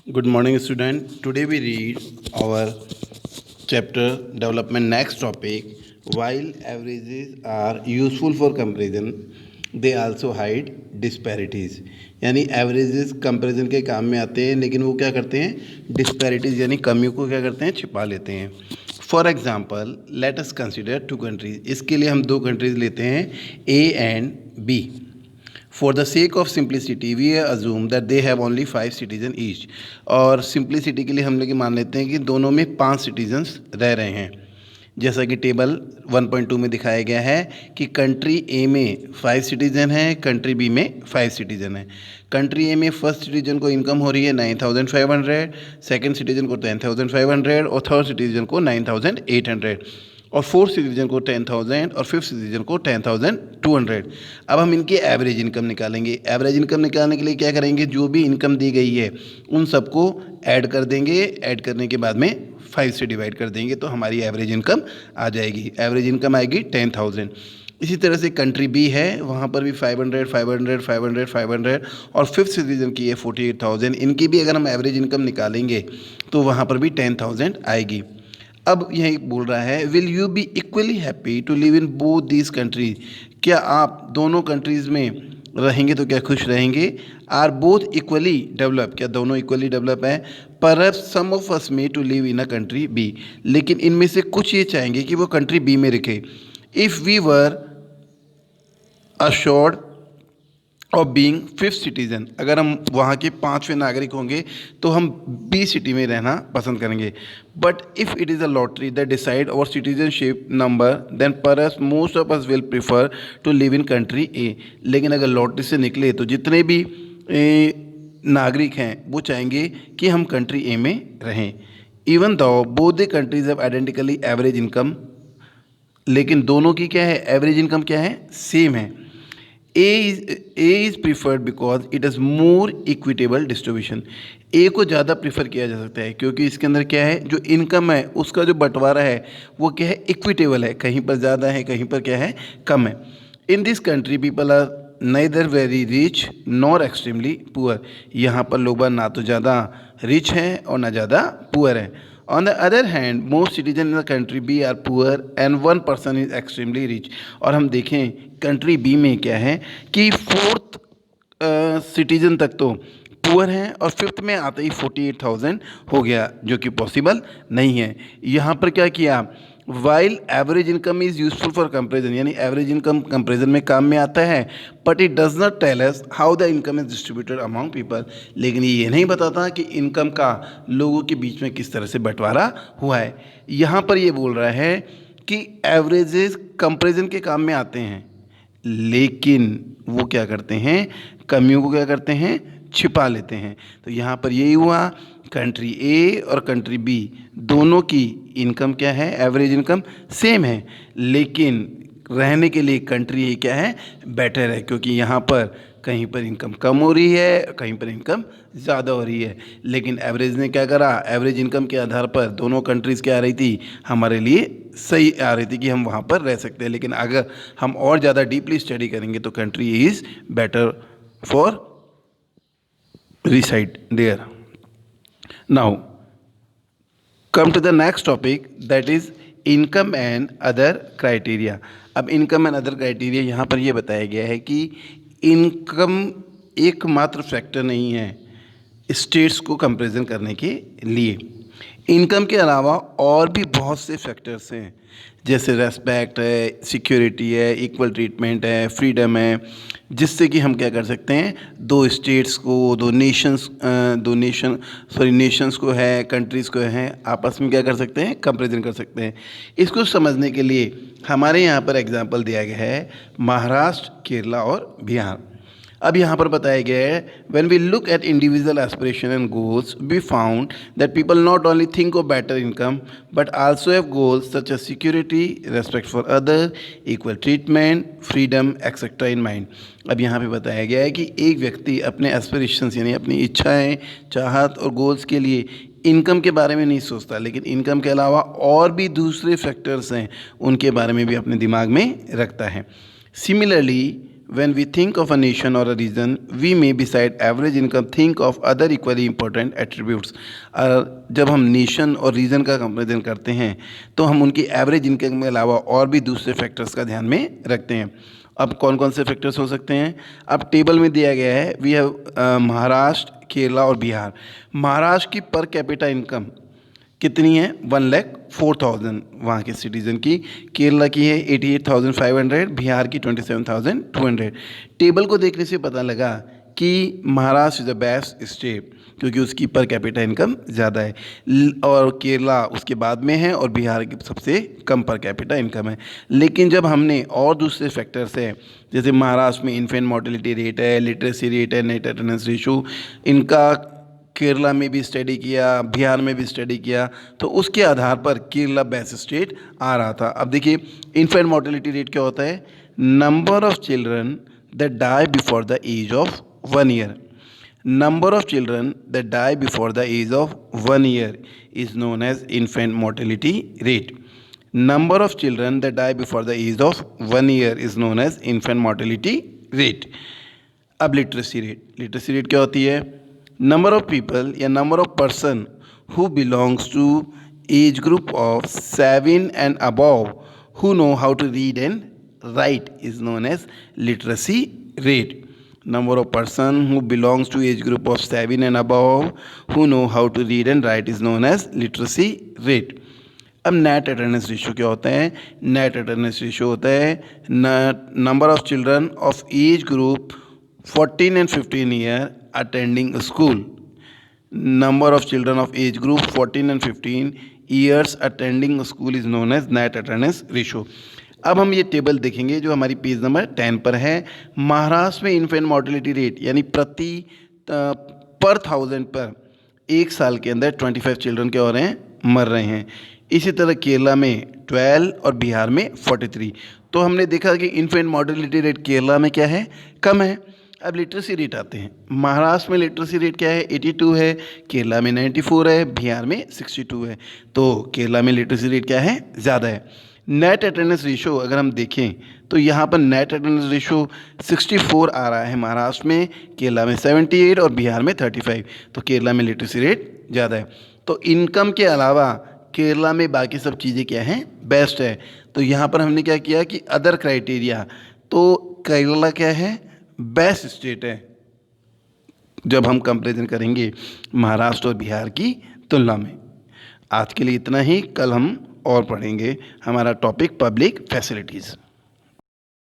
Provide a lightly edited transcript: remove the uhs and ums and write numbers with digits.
Good morning, student. Today we read our chapter development. Next topic. While averages are useful for comparison, they also hide disparities. यानी averages comparison के काम में आते हैं, लेकिन वो क्या करते हैं, disparities यानी कमियों को क्या करते हैं, छिपा लेते हैं. For example let us consider two countries. इसके लिए हम दो कंट्रीज लेते हैं, A and B. For the sake of simplicity, we assume that they have only 5 citizens each. और सिंप्लिसिटी के लिए हम लोग मान लेते हैं कि दोनों में 5 सिटीजन्स रह रहे हैं. जैसा कि टेबल 1.2 में दिखाया गया है कि कंट्री ए में 5 सिटीजन हैं, कंट्री बी में 5 सिटीजन हैं. कंट्री ए में फर्स्ट सिटीजन को इनकम हो रही है 9,500, सेकंड सिटीजन को 10,500 और थर्ड सिटीजन को 9,800 और फोर्थ सिटीजन को 10,000 और फिफ्थ सिटीजन को 10,200. अब हम इनकी एवरेज इनकम निकालेंगे. एवरेज इनकम निकालने के लिए क्या करेंगे, जो भी इनकम दी गई है उन सबको ऐड कर देंगे. ऐड करने के बाद में 5 से डिवाइड कर देंगे तो हमारी एवरेज इनकम आ जाएगी. एवरेज इनकम आएगी 10,000. इसी तरह से कंट्री बी है, वहाँ पर भी 500, 500, 500, 500 और फिफ्थ सिटीजन की है 48,000. इनकी भी अगर हम एवरेज इनकम निकालेंगे तो वहाँ पर भी 10,000 आएगी. अब यही बोल रहा है, will you be equally happy to live in both these countries. क्या आप दोनों कंट्रीज़ में रहेंगे तो क्या खुश रहेंगे. आर बोथ इक्वली डेवलप, क्या दोनों इक्वली डेवलप हैं. Perhaps some of us may to live in a country B, लेकिन इनमें से कुछ ये चाहेंगे कि वो कंट्री बी में रखे. इफ़ वी वर अश्योर्ड और बीइंग फिफ्थ सिटीज़न, अगर हम वहाँ के 5वें नागरिक होंगे तो हम बी सिटी में रहना पसंद करेंगे. But if it is a lottery that decide our citizenship number, then perhaps most of us will prefer to live in country A. लेकिन अगर लॉटरी से निकले तो जितने भी नागरिक हैं वो चाहेंगे कि हम कंट्री ए में रहें. Even though both the countries have identically average income, लेकिन दोनों की क्या है, एवरेज इनकम क्या है, सेम है. A is preferred because it is more equitable distribution. ए को ज़्यादा प्रीफर किया जा सकता है क्योंकि इसके अंदर क्या है, जो इनकम है उसका जो बंटवारा है वो क्या है, इक्विटेबल है. कहीं पर ज़्यादा है, कहीं पर क्या है, कम है. In this country people are neither very rich nor extremely poor. यहाँ पर लोग ना तो ज़्यादा रिच हैं और ना ज़्यादा पुअर हैं. On the other hand, most citizens in the country B are poor and one person is extremely rich. और हम देखें कंट्री बी में क्या है कि फोर्थ सिटीजन तक तो पुअर हैं और फिफ्थ में आते ही 48,000 हो गया, जो कि पॉसिबल नहीं है. यहाँ पर क्या किया, while average income is useful for comparison, यानी एवरेज इनकम कंपेरिजन में काम में आता है. But it does not tell us how the income is distributed among people. लेकिन ये नहीं बताता कि इनकम का लोगों के बीच में किस तरह से बंटवारा हुआ है. यहाँ पर ये बोल रहा है कि एवरेजेस कंपेरिजन के काम में आते हैं, लेकिन वो क्या करते हैं, कमियों को क्या करते हैं, छिपा लेते हैं. तो यहाँ पर यही हुआ, कंट्री ए और कंट्री बी दोनों की इनकम क्या है, एवरेज इनकम सेम है, लेकिन रहने के लिए कंट्री ए क्या है, बेटर है, क्योंकि यहाँ पर कहीं पर इनकम कम हो रही है, कहीं पर इनकम ज़्यादा हो रही है. लेकिन एवरेज ने क्या करा, एवरेज इनकम के आधार पर दोनों कंट्रीज़ क्या आ रही थी, हमारे लिए सही आ रही थी कि हम वहाँ पर रह सकते हैं. लेकिन अगर हम और ज़्यादा डीपली स्टडी करेंगे तो country is better for reside there. Now come to the next topic, that is income and other criteria. अब income and other criteria यहाँ पर ये बताया गया है कि इनकम एकमात्र फैक्टर नहीं है स्टेट्स को कंपेरिजन करने के लिए. इनकम के अलावा और भी बहुत से फैक्टर्स हैं, जैसे रेस्पेक्ट है, सिक्योरिटी है, इक्वल ट्रीटमेंट है, फ्रीडम है, जिससे कि हम क्या कर सकते हैं, दो स्टेट्स को, नेशंस को है, कंट्रीज़ को है, आपस में क्या कर सकते हैं, कंपेरिजन कर सकते हैं. इसको समझने के लिए हमारे यहाँ पर एग्जांपल दिया गया है महाराष्ट्र, केरला और बिहार. अब यहाँ पर बताया गया है, when we look at individual aspiration and goals we found that people not only think of better income but also have goals such as security, respect for other, equal treatment, freedom etcetera in mind. अब यहाँ पे बताया गया है कि एक व्यक्ति अपने एस्पिरेशंस यानी अपनी इच्छाएं, चाहत और गोल्स के लिए इनकम के बारे में नहीं सोचता, लेकिन इनकम के अलावा और भी दूसरे फैक्टर्स हैं उनके बारे में भी अपने दिमाग में रखता है. Similarly When we think of a nation or a region, we may beside average income think of other equally important attributes. जब हम नेशन और रीजन का कंपेरिजन करते हैं तो हम उनकी एवरेज इनकम के अलावा और भी दूसरे फैक्टर्स का ध्यान में रखते हैं. अब कौन कौन से फैक्टर्स हो सकते हैं? अब टेबल में दिया गया है. वी हैव महाराष्ट्र, केरला और बिहार. महाराष्ट्र की पर कैपिटा इनकम कितनी है? 1,04,000 वहाँ के सिटीज़न की. केरला की है 88,500, बिहार की 27,200. टेबल को देखने से पता लगा कि Maharashtra is the best state क्योंकि उसकी पर कैपिटा इनकम ज़्यादा है, और केरला उसके बाद में है, और बिहार की सबसे कम पर कैपिटा इनकम है. लेकिन जब हमने और दूसरे फैक्टर्स हैं, जैसे महाराष्ट्र में इन्फेंट मोर्टेलिटी रेट है, लिटरेसी रेट है, नेट अटेंडेंस रेशो, इनका केरला में भी स्टडी किया, बिहार में भी स्टडी किया, तो उसके आधार पर केरला बेस्ट स्टेट आ रहा था. अब देखिए इन्फेंट मोर्टेलिटी रेट क्या होता है? Number of children that die before the age of 1 year. Number of children that die before the age of 1 year is known as infant mortality rate. Number of children that die before the age of 1 year is known as infant mortality rate. अब literacy rate. Literacy rate क्या होती है? Number of people या number of person who belongs to age group of 7 and above who know how to read and write is known as literacy rate. Number of person who belongs to age group of 7 and above who know how to read and write is known as literacy rate. अब net attendance ratio क्या होता है? Net attendance ratio होता है number of children of age group 14 and 15 year attending school. Number of children of age group 14 and 15 years attending school is known as net attendance ratio. अब हम ये table देखेंगे जो हमारी पेज नंबर 10 पर है. महाराष्ट्र में इन्फेंट मोर्टेलिटी रेट यानी प्रति पर 1000 पर एक साल के अंदर 25 चिल्ड्रन क्या हो रहे हैं? मर रहे हैं. इसी तरह केरला में 12 और बिहार में 43. तो हमने देखा कि इन्फेंट मोर्टेलिटी रेट केरला में क्या है? कम है. अब लिटरेसी रेट आते हैं. महाराष्ट्र में लिटरेसी रेट क्या है? 82 है, केरला में 94 है, बिहार में 62 है. तो केरला में लिटरेसी रेट क्या है? ज़्यादा है. नेट अटेंडेंस रेशो अगर हम देखें तो यहाँ पर नेट अटेंडेंस रेशो 64 आ रहा है महाराष्ट्र में, केरला में 78 और बिहार में 35. तो केरला में लिटरेसी रेट ज़्यादा है. तो इनकम के अलावा केरला में बाकी सब चीज़ें क्या हैं? बेस्ट है. तो यहाँ पर हमने क्या किया कि अदर क्राइटेरिया, तो केरला क्या है? बेस्ट स्टेट है जब हम कंपैरिजन करेंगे महाराष्ट्र और बिहार की तुलना में. आज के लिए इतना ही. कल हम और पढ़ेंगे. हमारा टॉपिक पब्लिक फैसिलिटीज़.